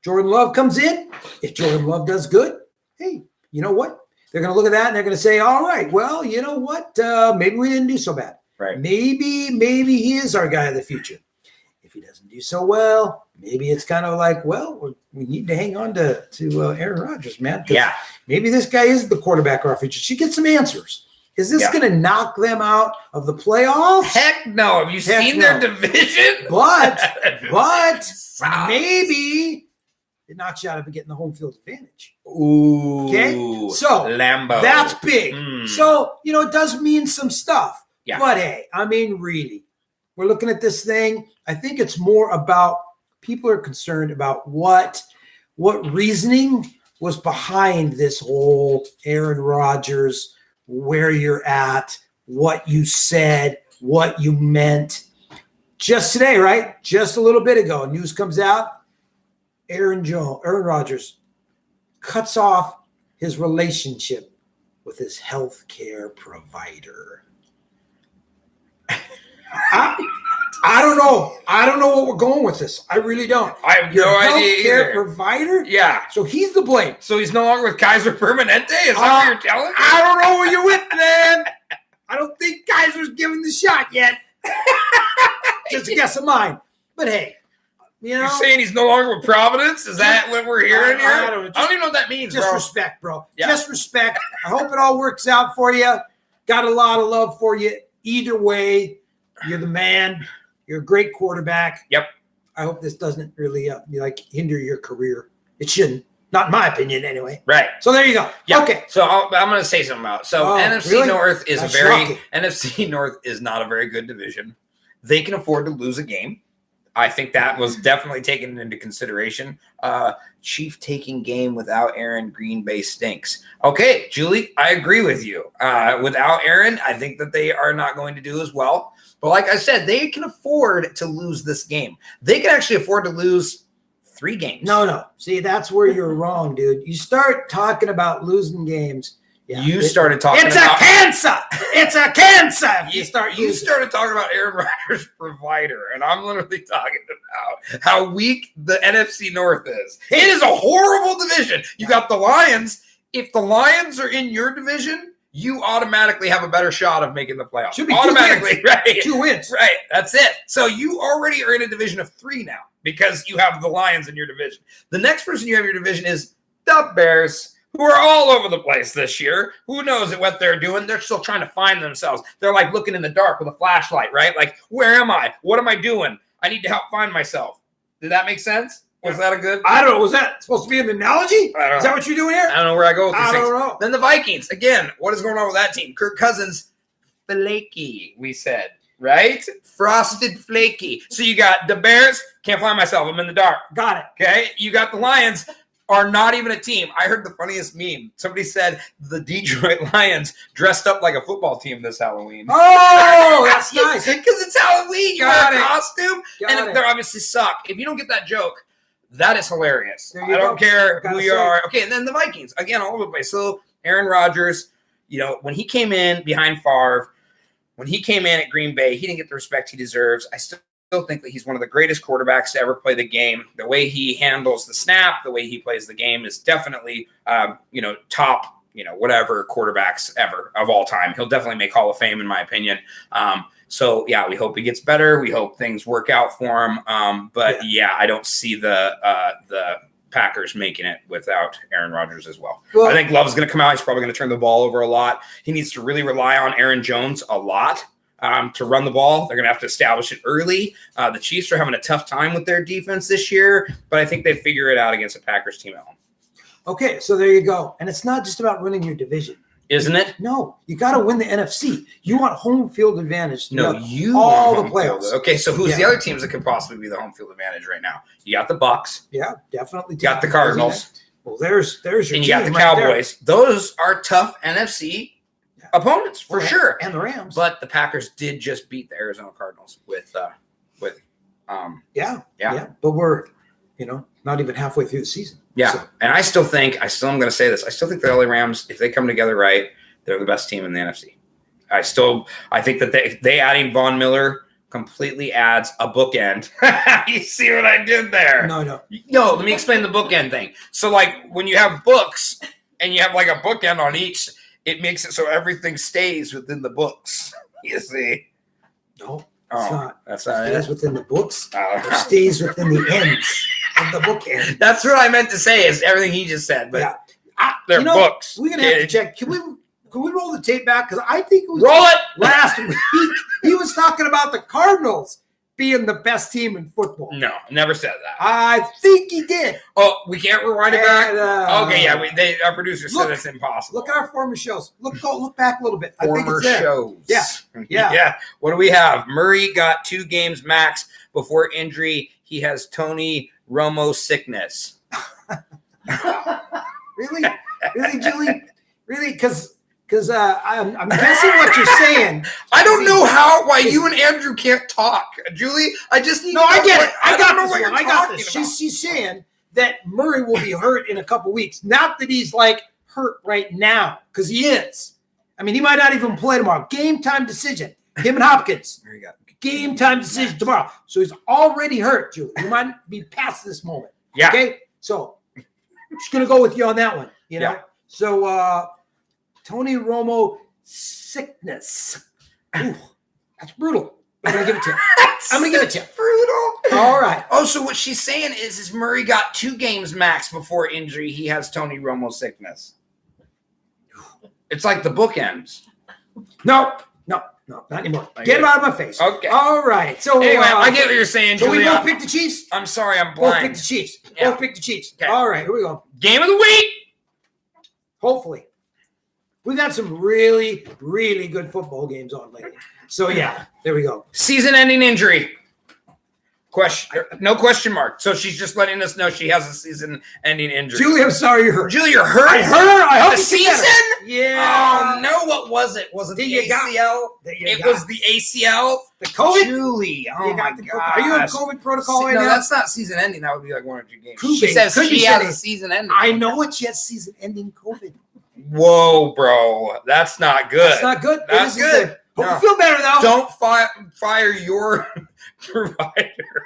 [SPEAKER 2] Jordan Love comes in. If Jordan Love does good, hey, you know what? They're going to look at that and they're going to say, all right, well, you know what? Maybe we didn't do so bad.
[SPEAKER 1] Right.
[SPEAKER 2] Maybe he is our guy of the future. If he doesn't do so well, maybe it's kind of like, well, we need to hang on to Aaron Rodgers, man.
[SPEAKER 1] Yeah.
[SPEAKER 2] Maybe this guy is the quarterback of our future. She gets some answers. Is this going to knock them out of the playoffs?
[SPEAKER 1] Heck no. Have you seen their division?
[SPEAKER 2] But maybe it knocks you out of getting the home field advantage.
[SPEAKER 1] Ooh.
[SPEAKER 2] Okay. So
[SPEAKER 1] Lambeau.
[SPEAKER 2] That's big. So, it does mean some stuff.
[SPEAKER 1] Yeah.
[SPEAKER 2] But hey, I mean, really, we're looking at this thing. I think it's more about people are concerned about what reasoning was behind this whole Aaron Rodgers, where you're at, what you said, what you meant. Just today, right? Just a little bit ago, news comes out. Aaron Rodgers cuts off his relationship with his healthcare provider. I don't know. I don't know what we're going with this. I really don't.
[SPEAKER 1] I have no idea
[SPEAKER 2] healthcare provider?
[SPEAKER 1] Yeah.
[SPEAKER 2] So he's the blame.
[SPEAKER 1] So he's no longer with Kaiser Permanente? Is that what you're telling me?
[SPEAKER 2] I don't know where you're with, man. I don't think Kaiser's given the shot yet. Just a guess of mine. But hey,
[SPEAKER 1] You're saying he's no longer with Providence? Is that what we're hearing here?
[SPEAKER 2] I don't
[SPEAKER 1] even know what that means,
[SPEAKER 2] just
[SPEAKER 1] bro.
[SPEAKER 2] respect, bro.
[SPEAKER 1] Yeah.
[SPEAKER 2] Just respect. I hope it all works out for you. Got a lot of love for you. Either way, you're the man. You're a great quarterback.
[SPEAKER 1] Yep.
[SPEAKER 2] I hope this doesn't really hinder your career. It shouldn't. Not in my opinion, anyway.
[SPEAKER 1] Right.
[SPEAKER 2] So there you go.
[SPEAKER 1] Yeah.
[SPEAKER 2] Okay.
[SPEAKER 1] So I'm going to say something about it. So NFC
[SPEAKER 2] really?
[SPEAKER 1] North is
[SPEAKER 2] That's
[SPEAKER 1] very
[SPEAKER 2] shocking.
[SPEAKER 1] NFC North is not a very good division. They can afford to lose a game. I think that was definitely taken into consideration. Chief taking game without Aaron, Green Bay stinks. Okay, Julie, I agree with you. Without Aaron, I think that they are not going to do as well. But like I said, they can afford to lose this game. They can actually afford to lose 3 games.
[SPEAKER 2] No. See, that's where you're wrong, dude. You start talking about losing games. Yeah,
[SPEAKER 1] You started talking
[SPEAKER 2] It's
[SPEAKER 1] about
[SPEAKER 2] a cancer. It's a cancer. If you start
[SPEAKER 1] You
[SPEAKER 2] using.
[SPEAKER 1] started talking about Aaron Rodgers' provider, and I'm literally talking about how weak the NFC North is. It is a horrible division. You got the Lions. If the Lions are in your division, you automatically have a better shot of making the playoffs.
[SPEAKER 2] Should be
[SPEAKER 1] automatically, right?
[SPEAKER 2] 2 wins.
[SPEAKER 1] Right. That's it. So you already are in a division of 3 now because you have the Lions in your division. The next person you have in your division is the Bears, who are all over the place this year. Who knows what they're doing? They're still trying to find themselves. They're like looking in the dark with a flashlight, right? Like, where am I? What am I doing? I need to help find myself. Did that make sense? Was that a good?
[SPEAKER 2] I don't know. Was that supposed to be an analogy?
[SPEAKER 1] I don't
[SPEAKER 2] Is
[SPEAKER 1] know.
[SPEAKER 2] that what you're doing here?
[SPEAKER 1] I don't know where I go with these
[SPEAKER 2] I
[SPEAKER 1] things.
[SPEAKER 2] don't know.
[SPEAKER 1] Then the Vikings. Again, what is going on with that team? Kirk Cousins, flaky, we said, right? Frosted flaky. So you got the Bears, can't find myself, I'm in the dark.
[SPEAKER 2] Got it.
[SPEAKER 1] Okay? You got the Lions, are not even a team. I heard the funniest meme. Somebody said the Detroit Lions dressed up like a football team this Halloween.
[SPEAKER 2] Oh, that's nice.
[SPEAKER 1] Because it's Halloween. You
[SPEAKER 2] Got
[SPEAKER 1] wear a
[SPEAKER 2] it.
[SPEAKER 1] costume,
[SPEAKER 2] Got
[SPEAKER 1] and
[SPEAKER 2] it.
[SPEAKER 1] they obviously suck. If you don't get that joke, that is hilarious.
[SPEAKER 2] There you
[SPEAKER 1] I don't
[SPEAKER 2] go.
[SPEAKER 1] care
[SPEAKER 2] Gotta
[SPEAKER 1] who you
[SPEAKER 2] say.
[SPEAKER 1] are. Okay, and then the Vikings. Again, all over the place. So Aaron Rodgers, when he came in behind Favre, when he came in at Green Bay, he didn't get the respect he deserves. I still think that he's one of the greatest quarterbacks to ever play the game. The way he handles the snap, the way he plays the game is definitely, top, whatever quarterbacks ever of all time. He'll definitely make Hall of Fame, in my opinion. So yeah, we hope he gets better. We hope things work out for him. But I don't see the Packers making it without Aaron Rodgers as well. I think Love's going to come out. He's probably going to turn the ball over a lot. He needs to really rely on Aaron Jones a lot to run the ball. They're going to have to establish it early. The Chiefs are having a tough time with their defense this year, but I think they figure it out against a Packers team at home.
[SPEAKER 2] Okay, so there you go. And it's not just about winning your division.
[SPEAKER 1] Isn't it?
[SPEAKER 2] No, you got to win the NFC. You want home field advantage.
[SPEAKER 1] No,
[SPEAKER 2] throughout
[SPEAKER 1] you
[SPEAKER 2] all
[SPEAKER 1] want
[SPEAKER 2] the
[SPEAKER 1] home field.
[SPEAKER 2] playoffs.
[SPEAKER 1] Okay, so who's
[SPEAKER 2] Yeah.
[SPEAKER 1] the other teams that could possibly be the home field advantage right now? You got the Bucks.
[SPEAKER 2] Yeah, definitely.
[SPEAKER 1] You got the Cardinals.
[SPEAKER 2] Well, there's your
[SPEAKER 1] And you got the
[SPEAKER 2] team right there.
[SPEAKER 1] Cowboys. Those are tough NFC opponents for
[SPEAKER 2] Well,
[SPEAKER 1] sure.
[SPEAKER 2] And the Rams.
[SPEAKER 1] But the Packers did just beat the Arizona Cardinals with
[SPEAKER 2] yeah.
[SPEAKER 1] Yeah.
[SPEAKER 2] But we're, not even halfway through the season.
[SPEAKER 1] yeah.
[SPEAKER 2] So,
[SPEAKER 1] And I still am going to say this. I still think the LA Rams, if they come together right, they're the best team in the NFC. I think that they adding Von Miller completely adds a bookend. You see what I did there?
[SPEAKER 2] no.
[SPEAKER 1] No, let me explain the bookend thing. So, like, when you have books and you have like a bookend on each, it makes it so everything stays within the books. You see?
[SPEAKER 2] No,
[SPEAKER 1] Oh,
[SPEAKER 2] it's not.
[SPEAKER 1] that's
[SPEAKER 2] It
[SPEAKER 1] not
[SPEAKER 2] stays
[SPEAKER 1] it.
[SPEAKER 2] within the books.
[SPEAKER 1] Oh.
[SPEAKER 2] It stays within the ends of the bookend.
[SPEAKER 1] That's what I meant to say. Is everything he just said, but
[SPEAKER 2] Yeah.
[SPEAKER 1] they're books.
[SPEAKER 2] We're gonna have to
[SPEAKER 1] kid.
[SPEAKER 2] check. Can we roll the tape back? Because I think it was
[SPEAKER 1] Roll it.
[SPEAKER 2] last week. He was talking about the Cardinals being the best team in football.
[SPEAKER 1] No, never said that.
[SPEAKER 2] I think he did.
[SPEAKER 1] Oh, we can't rewind it back.
[SPEAKER 2] And,
[SPEAKER 1] Okay, yeah, our producer said
[SPEAKER 2] look-
[SPEAKER 1] it's impossible.
[SPEAKER 2] Look at our former shows. Look back a little bit. I think
[SPEAKER 1] Former
[SPEAKER 2] it's there.
[SPEAKER 1] shows.
[SPEAKER 2] Yeah, yeah.
[SPEAKER 1] yeah. What do we have? Murray got 2 games max before injury. He has Tony Romo sickness.
[SPEAKER 2] Really, Julie? Really? Because I'm guessing what you're saying.
[SPEAKER 1] I don't know why you and Andrew can't talk, Julie. I just need.
[SPEAKER 2] No,
[SPEAKER 1] to know
[SPEAKER 2] I get
[SPEAKER 1] what-
[SPEAKER 2] it. I
[SPEAKER 1] don't
[SPEAKER 2] got
[SPEAKER 1] know
[SPEAKER 2] this
[SPEAKER 1] what
[SPEAKER 2] one.
[SPEAKER 1] you're
[SPEAKER 2] I got
[SPEAKER 1] talking
[SPEAKER 2] this.
[SPEAKER 1] about.
[SPEAKER 2] She's saying that Murray will be hurt in a couple weeks. Not that he's like hurt right now, because he is. I mean, he might not even play tomorrow. Game time decision. Him and Hopkins.
[SPEAKER 1] There you go.
[SPEAKER 2] Game time decision tomorrow. So he's already hurt, Julie. You might be past this moment.
[SPEAKER 1] Yeah.
[SPEAKER 2] Okay. So just gonna go with you on that one.
[SPEAKER 1] Yeah.
[SPEAKER 2] So Tony Romo sickness. Ooh, that's brutal. I'm gonna give it to you.
[SPEAKER 1] That's brutal.
[SPEAKER 2] All right.
[SPEAKER 1] Oh, so what she's saying is Murray got 2 games max before injury. He has Tony Romo sickness. It's like the bookends.
[SPEAKER 2] No, not anymore. Get him out of my face.
[SPEAKER 1] Okay.
[SPEAKER 2] All right. So
[SPEAKER 1] Anyway, I get what you're saying,
[SPEAKER 2] So
[SPEAKER 1] Julia.
[SPEAKER 2] we both picked the Chiefs.
[SPEAKER 1] I'm sorry, I'm
[SPEAKER 2] Both
[SPEAKER 1] blind.
[SPEAKER 2] picked the Chiefs.
[SPEAKER 1] Yeah.
[SPEAKER 2] Both picked the Chiefs.
[SPEAKER 1] Okay.
[SPEAKER 2] All right. Here we go.
[SPEAKER 1] Game of the week.
[SPEAKER 2] Hopefully, we've had some really, really good football games on lately. So yeah, there we go.
[SPEAKER 1] Season-ending injury. No question mark. So she's just letting us know she has a season-ending injury.
[SPEAKER 2] Julie, I'm sorry you hurt.
[SPEAKER 1] Julia, you're hurt.
[SPEAKER 2] I hurt. I hope
[SPEAKER 1] The
[SPEAKER 2] you get better.
[SPEAKER 1] season?
[SPEAKER 2] Yeah.
[SPEAKER 1] Oh no! What was it? Was it the
[SPEAKER 2] You got-
[SPEAKER 1] ACL? It was the ACL.
[SPEAKER 2] the COVID.
[SPEAKER 1] Julie, oh
[SPEAKER 2] You
[SPEAKER 1] my
[SPEAKER 2] got the COVID.
[SPEAKER 1] god!
[SPEAKER 2] Are you in COVID protocol right
[SPEAKER 1] No,
[SPEAKER 2] now?
[SPEAKER 1] that's not season ending. That would be like 1 or 2 games.
[SPEAKER 2] Could
[SPEAKER 1] She
[SPEAKER 2] be.
[SPEAKER 1] says
[SPEAKER 2] Could be
[SPEAKER 1] she has
[SPEAKER 2] shitty.
[SPEAKER 1] a season ending.
[SPEAKER 2] I know it. She has season-ending COVID.
[SPEAKER 1] Whoa, bro, that's not good.
[SPEAKER 2] That's not good.
[SPEAKER 1] That's
[SPEAKER 2] It isn't
[SPEAKER 1] good.
[SPEAKER 2] Hope
[SPEAKER 1] No.
[SPEAKER 2] you feel better though.
[SPEAKER 1] Don't fire your provider,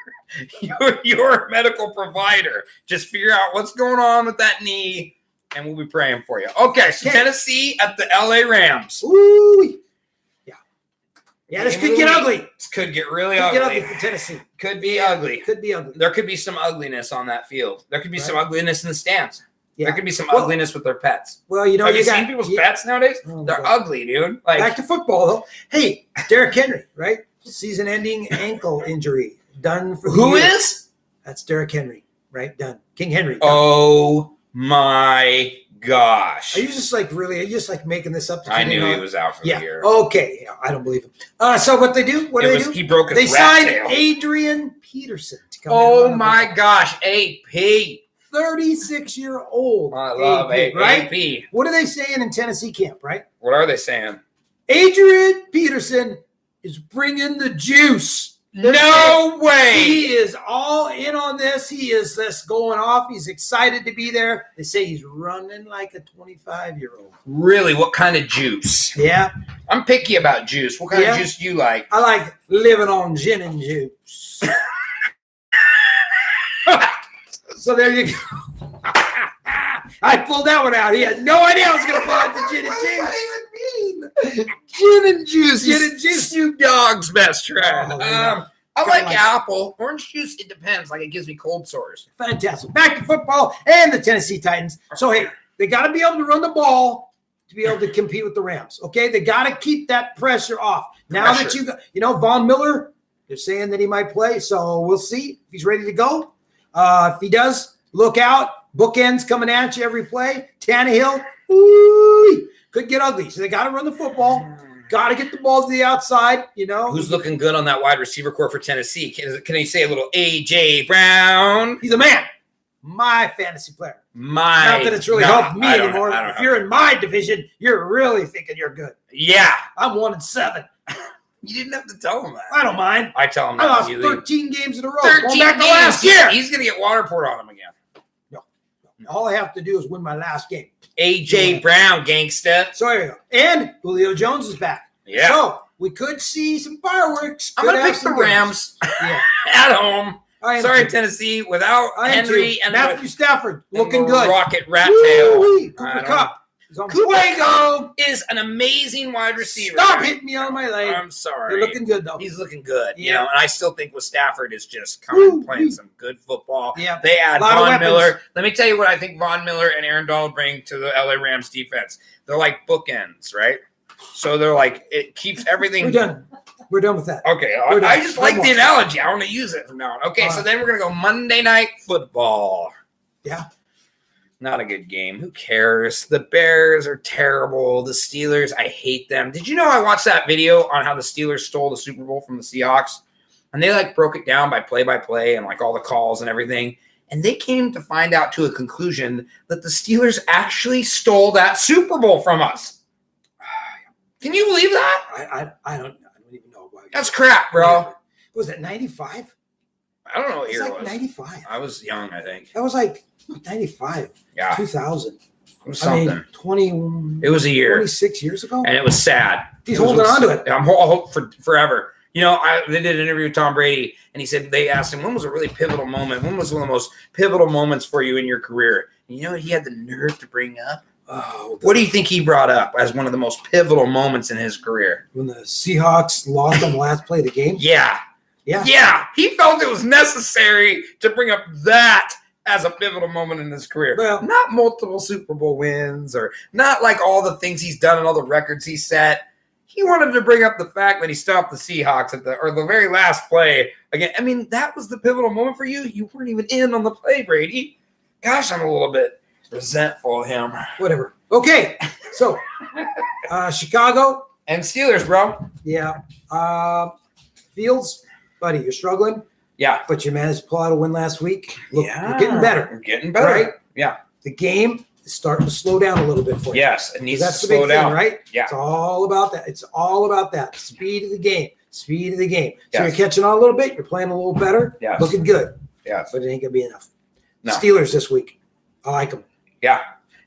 [SPEAKER 1] your medical provider. Just figure out what's going on with that knee, and we'll be praying for you. Okay, so
[SPEAKER 2] Okay.
[SPEAKER 1] Tennessee at the LA Rams.
[SPEAKER 2] Ooh. Yeah, this
[SPEAKER 1] Game
[SPEAKER 2] could
[SPEAKER 1] of
[SPEAKER 2] get
[SPEAKER 1] the
[SPEAKER 2] ugly.
[SPEAKER 1] This could get really
[SPEAKER 2] Could
[SPEAKER 1] ugly.
[SPEAKER 2] get ugly for Tennessee.
[SPEAKER 1] Could be ugly.
[SPEAKER 2] Could be ugly.
[SPEAKER 1] There could be some ugliness on that field. There could be some ugliness in the stands.
[SPEAKER 2] Yeah.
[SPEAKER 1] There could be some
[SPEAKER 2] Well-
[SPEAKER 1] ugliness with their pets.
[SPEAKER 2] Well, you know,
[SPEAKER 1] Have you
[SPEAKER 2] got
[SPEAKER 1] seen people's
[SPEAKER 2] you-
[SPEAKER 1] pets nowadays?
[SPEAKER 2] Oh,
[SPEAKER 1] They're
[SPEAKER 2] God.
[SPEAKER 1] ugly, dude. Like,
[SPEAKER 2] Back to football though. Hey, Derrick Henry, right? Season-ending ankle injury. Done for the
[SPEAKER 1] who
[SPEAKER 2] year.
[SPEAKER 1] is?
[SPEAKER 2] That's Derrick Henry, right? Done. King Henry. Done.
[SPEAKER 1] Oh my gosh!
[SPEAKER 2] Are you just like making this up?
[SPEAKER 1] I knew he was out for
[SPEAKER 2] Yeah.
[SPEAKER 1] the year.
[SPEAKER 2] Okay. Yeah, I don't believe him. So what they do? What do they do?
[SPEAKER 1] He broke his
[SPEAKER 2] They
[SPEAKER 1] rat
[SPEAKER 2] signed
[SPEAKER 1] tail.
[SPEAKER 2] Adrian Peterson to come in.
[SPEAKER 1] Oh
[SPEAKER 2] on
[SPEAKER 1] my
[SPEAKER 2] the
[SPEAKER 1] gosh, AP.
[SPEAKER 2] 36-year-old.
[SPEAKER 1] I love AP.
[SPEAKER 2] right?
[SPEAKER 1] AP.
[SPEAKER 2] What are they saying in Tennessee camp, right?
[SPEAKER 1] What are they saying?
[SPEAKER 2] Adrian Peterson is bringing the juice.
[SPEAKER 1] No way.
[SPEAKER 2] He is all in on this. He is just going off. He's excited to be there. They say he's running like a 25-year-old.
[SPEAKER 1] Really? What kind of juice?
[SPEAKER 2] Yeah,
[SPEAKER 1] I'm picky about juice. What kind
[SPEAKER 2] Yeah.
[SPEAKER 1] of juice do you like?
[SPEAKER 2] I like living on gin and juice. So there you go. I pulled that one out. He had no idea I was going to pull out the gin and juice.
[SPEAKER 1] Gin and juice.
[SPEAKER 2] Gin and juice.
[SPEAKER 1] Snoop Dogg's best friend.
[SPEAKER 2] Oh, yeah.
[SPEAKER 1] I
[SPEAKER 2] Kinda
[SPEAKER 1] like
[SPEAKER 2] like-
[SPEAKER 1] apple. Orange juice, it depends. Like, it gives me cold sores.
[SPEAKER 2] Fantastic. Back to football and the Tennessee Titans. So, hey, they got to be able to run the ball to be able to compete with the Rams. Okay, they got to keep that pressure off. Now that Von Miller, they're saying that he might play, so we'll see if he's ready to go. If he does, look out. Bookends coming at you every play. Tannehill, ooh, could get ugly. So they got to run the football. Got to get the ball to the outside. You know,
[SPEAKER 1] Who's looking good on that wide receiver core for Tennessee? Can he say a little A.J. Brown?
[SPEAKER 2] he's a man. My fantasy player.
[SPEAKER 1] My,
[SPEAKER 2] Not that it's really
[SPEAKER 1] nah,
[SPEAKER 2] helped me
[SPEAKER 1] I don't-
[SPEAKER 2] anymore.
[SPEAKER 1] I don't
[SPEAKER 2] If
[SPEAKER 1] know.
[SPEAKER 2] you're in my division, you're really thinking you're good.
[SPEAKER 1] Yeah.
[SPEAKER 2] I'm 1-7.
[SPEAKER 1] You didn't have to tell him that.
[SPEAKER 2] I don't mind.
[SPEAKER 1] I tell him
[SPEAKER 2] I
[SPEAKER 1] that.
[SPEAKER 2] lost
[SPEAKER 1] when you leave.
[SPEAKER 2] 13 games in a row.
[SPEAKER 1] 13
[SPEAKER 2] Going back to
[SPEAKER 1] games.
[SPEAKER 2] last year.
[SPEAKER 1] He's going to get water poured on him again.
[SPEAKER 2] All I have to do is win my last game.
[SPEAKER 1] A.J. Brown, gangsta.
[SPEAKER 2] So here we go. And Julio Jones is back.
[SPEAKER 1] Yeah.
[SPEAKER 2] So we could see some fireworks.
[SPEAKER 1] I'm
[SPEAKER 2] Could
[SPEAKER 1] going to
[SPEAKER 2] have
[SPEAKER 1] pick the
[SPEAKER 2] some games.
[SPEAKER 1] Rams
[SPEAKER 2] Yeah.
[SPEAKER 1] at home.
[SPEAKER 2] I am
[SPEAKER 1] Sorry,
[SPEAKER 2] too.
[SPEAKER 1] Tennessee, without
[SPEAKER 2] I am
[SPEAKER 1] Henry
[SPEAKER 2] too.
[SPEAKER 1] and
[SPEAKER 2] Matthew Stafford
[SPEAKER 1] the
[SPEAKER 2] looking good.
[SPEAKER 1] Rocket Rat Tail.
[SPEAKER 2] Woo-wee.
[SPEAKER 1] I
[SPEAKER 2] Cooper
[SPEAKER 1] don't
[SPEAKER 2] Cup. He's on
[SPEAKER 1] Cooper
[SPEAKER 2] fuego.
[SPEAKER 1] is an amazing wide receiver.
[SPEAKER 2] Stop hitting me on my leg.
[SPEAKER 1] I'm sorry.
[SPEAKER 2] They're looking good though.
[SPEAKER 1] He's looking good, you
[SPEAKER 2] Yeah.
[SPEAKER 1] know, and I still think with Stafford is just coming
[SPEAKER 2] Woo.
[SPEAKER 1] playing some good football.
[SPEAKER 2] Yeah.
[SPEAKER 1] They add
[SPEAKER 2] Lot of
[SPEAKER 1] Von
[SPEAKER 2] weapons.
[SPEAKER 1] Miller. Let me tell you what I think Von Miller and Aaron Donald bring to the LA Rams defense. They're like bookends, right? So they're like, it keeps everything.
[SPEAKER 2] We're done. We're done with that.
[SPEAKER 1] Okay,
[SPEAKER 2] We're done.
[SPEAKER 1] I just
[SPEAKER 2] No
[SPEAKER 1] like
[SPEAKER 2] more.
[SPEAKER 1] the analogy. I want to use it from now on. Okay,
[SPEAKER 2] All
[SPEAKER 1] so
[SPEAKER 2] right.
[SPEAKER 1] then we're going to go Monday Night Football.
[SPEAKER 2] Yeah.
[SPEAKER 1] Not a good game. Who cares? The Bears are terrible. The Steelers, I hate them. Did you know I watched that video on how the Steelers stole the Super Bowl from the Seahawks? And they like broke it down by play and like all the calls and everything. And they came to find out to a conclusion that the Steelers actually stole that Super Bowl from us. Can you believe that?
[SPEAKER 2] I don't even know why.
[SPEAKER 1] That's crap, bro.
[SPEAKER 2] Was it 95?
[SPEAKER 1] I don't know what
[SPEAKER 2] It's
[SPEAKER 1] year
[SPEAKER 2] like
[SPEAKER 1] it was.
[SPEAKER 2] 95.
[SPEAKER 1] I was young, I think.
[SPEAKER 2] That was like 95,
[SPEAKER 1] Yeah,
[SPEAKER 2] 2000.
[SPEAKER 1] it was
[SPEAKER 2] I
[SPEAKER 1] something.
[SPEAKER 2] mean, 20,
[SPEAKER 1] It was a year,
[SPEAKER 2] 26 years ago.
[SPEAKER 1] and it was sad.
[SPEAKER 2] He's
[SPEAKER 1] It was-
[SPEAKER 2] holding on to it.
[SPEAKER 1] I'll hold for forever. You know, they did an interview with Tom Brady, and he said they asked him, when was a really pivotal moment? When was one of the most pivotal moments for you in your career? And you know what he had the nerve to bring up? What do you think he brought up as one of the most pivotal moments in his career?
[SPEAKER 2] When the Seahawks lost on the last play of the game?
[SPEAKER 1] Yeah. He felt it was necessary to bring up that as a pivotal moment in his career.
[SPEAKER 2] Well,
[SPEAKER 1] not multiple Super Bowl wins or not like all the things he's done and all the records he set. He wanted to bring up the fact that he stopped the Seahawks at the very last play. Again, I mean, that was the pivotal moment for you. You weren't even in on the play, Brady. Gosh, I'm a little bit resentful of him.
[SPEAKER 2] Whatever. Okay, so Chicago
[SPEAKER 1] and Steelers, bro.
[SPEAKER 2] Yeah. Fields, buddy, you're struggling.
[SPEAKER 1] Yeah.
[SPEAKER 2] But you managed to pull out a win last week. Look, you're getting better.
[SPEAKER 1] You're getting better.
[SPEAKER 2] Right?
[SPEAKER 1] Yeah.
[SPEAKER 2] The game is starting to slow down a little bit for you.
[SPEAKER 1] Yes, it needs
[SPEAKER 2] That's
[SPEAKER 1] to
[SPEAKER 2] the big
[SPEAKER 1] slow down.
[SPEAKER 2] thing, right?
[SPEAKER 1] Yeah.
[SPEAKER 2] It's all about that. It's all about that. Speed of the game. Speed of the game. So
[SPEAKER 1] Yes.
[SPEAKER 2] you're catching on a little bit. You're playing a little better.
[SPEAKER 1] Yes.
[SPEAKER 2] Looking good.
[SPEAKER 1] Yes.
[SPEAKER 2] But it ain't going to be enough.
[SPEAKER 1] No.
[SPEAKER 2] Steelers this week. I like them.
[SPEAKER 1] Yeah.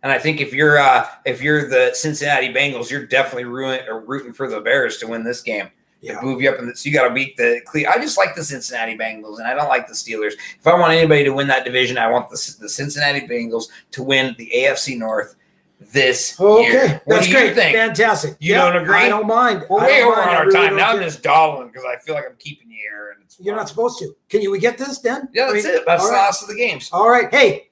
[SPEAKER 1] And I think if you're the Cincinnati Bengals, you're definitely rooting for the Bears to win this game.
[SPEAKER 2] Yeah.
[SPEAKER 1] Move you up, so you got to beat the. I just like the Cincinnati Bengals, and I don't like the Steelers. If I want anybody to win that division, I want the Cincinnati Bengals to win the AFC North this year.
[SPEAKER 2] Okay,
[SPEAKER 1] What
[SPEAKER 2] that's
[SPEAKER 1] do you
[SPEAKER 2] great.
[SPEAKER 1] think?
[SPEAKER 2] Fantastic.
[SPEAKER 1] You don't agree?
[SPEAKER 2] I don't mind.
[SPEAKER 1] We're
[SPEAKER 2] I
[SPEAKER 1] way
[SPEAKER 2] don't
[SPEAKER 1] over
[SPEAKER 2] mind.
[SPEAKER 1] on
[SPEAKER 2] I
[SPEAKER 1] our
[SPEAKER 2] really
[SPEAKER 1] time.
[SPEAKER 2] don't
[SPEAKER 1] Now I'm
[SPEAKER 2] care.
[SPEAKER 1] just dawdling because I feel like I'm keeping you here, and it's
[SPEAKER 2] You're
[SPEAKER 1] fun.
[SPEAKER 2] not supposed to. Can we get this, Dan?
[SPEAKER 1] Yeah, that's it. That's
[SPEAKER 2] all
[SPEAKER 1] the
[SPEAKER 2] right.
[SPEAKER 1] last of the games.
[SPEAKER 2] All right. Hey.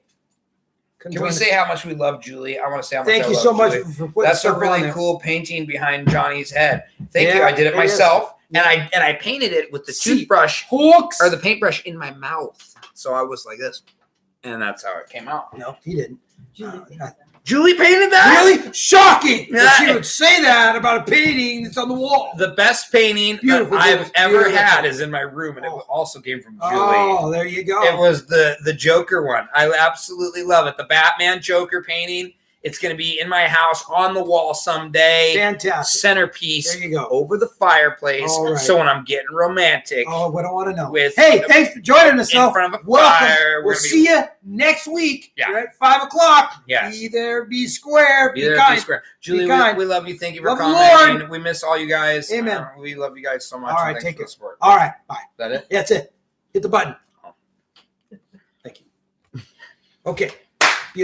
[SPEAKER 1] Can we say how much we love Julie? I want to say how much
[SPEAKER 2] Thank
[SPEAKER 1] I
[SPEAKER 2] you
[SPEAKER 1] love
[SPEAKER 2] so much
[SPEAKER 1] Julie.
[SPEAKER 2] for putting
[SPEAKER 1] That's a
[SPEAKER 2] stuff on
[SPEAKER 1] really
[SPEAKER 2] there.
[SPEAKER 1] cool painting behind Johnny's head. Thank you.
[SPEAKER 2] Yeah,
[SPEAKER 1] I did it
[SPEAKER 2] it
[SPEAKER 1] myself,
[SPEAKER 2] is.
[SPEAKER 1] and I painted it with the
[SPEAKER 2] See,
[SPEAKER 1] toothbrush
[SPEAKER 2] Hooks.
[SPEAKER 1] or the paintbrush in my mouth. So I was like this, and that's how it came out.
[SPEAKER 2] No, he didn't.
[SPEAKER 1] Julie painted that?
[SPEAKER 2] Really shocking that
[SPEAKER 1] Yeah.
[SPEAKER 2] she would say that about a painting that's on the wall.
[SPEAKER 1] The best painting
[SPEAKER 2] Beautiful,
[SPEAKER 1] that I've
[SPEAKER 2] beautiful,
[SPEAKER 1] ever
[SPEAKER 2] beautiful.
[SPEAKER 1] had is in my room, and it also came from Julie.
[SPEAKER 2] Oh, there you go.
[SPEAKER 1] It was the Joker one. I absolutely love it. The Batman Joker painting. It's going to be in my house on the wall someday.
[SPEAKER 2] Fantastic.
[SPEAKER 1] Centerpiece
[SPEAKER 2] There you go.
[SPEAKER 1] over the fireplace.
[SPEAKER 2] All right.
[SPEAKER 1] So when I'm getting romantic,
[SPEAKER 2] Oh, what I want to know.
[SPEAKER 1] With-
[SPEAKER 2] Hey, thanks for joining us.
[SPEAKER 1] in
[SPEAKER 2] though.
[SPEAKER 1] front of a
[SPEAKER 2] Welcome.
[SPEAKER 1] fire, we're
[SPEAKER 2] We'll
[SPEAKER 1] gonna be-
[SPEAKER 2] see you next week.
[SPEAKER 1] Yeah.
[SPEAKER 2] You're at 5 o'clock.
[SPEAKER 1] Yes.
[SPEAKER 2] Be there, be square,
[SPEAKER 1] be
[SPEAKER 2] be
[SPEAKER 1] there,
[SPEAKER 2] kind.
[SPEAKER 1] be square. Julie,
[SPEAKER 2] kind.
[SPEAKER 1] we love you. Thank you for
[SPEAKER 2] Love the
[SPEAKER 1] commenting.
[SPEAKER 2] Lord.
[SPEAKER 1] We miss all you guys.
[SPEAKER 2] Amen.
[SPEAKER 1] We love you guys so much.
[SPEAKER 2] All
[SPEAKER 1] and
[SPEAKER 2] right,
[SPEAKER 1] thanks
[SPEAKER 2] take
[SPEAKER 1] for
[SPEAKER 2] it.
[SPEAKER 1] the support.
[SPEAKER 2] All right, bye.
[SPEAKER 1] Is that it?
[SPEAKER 2] That's it. Hit the button. Thank you. Okay.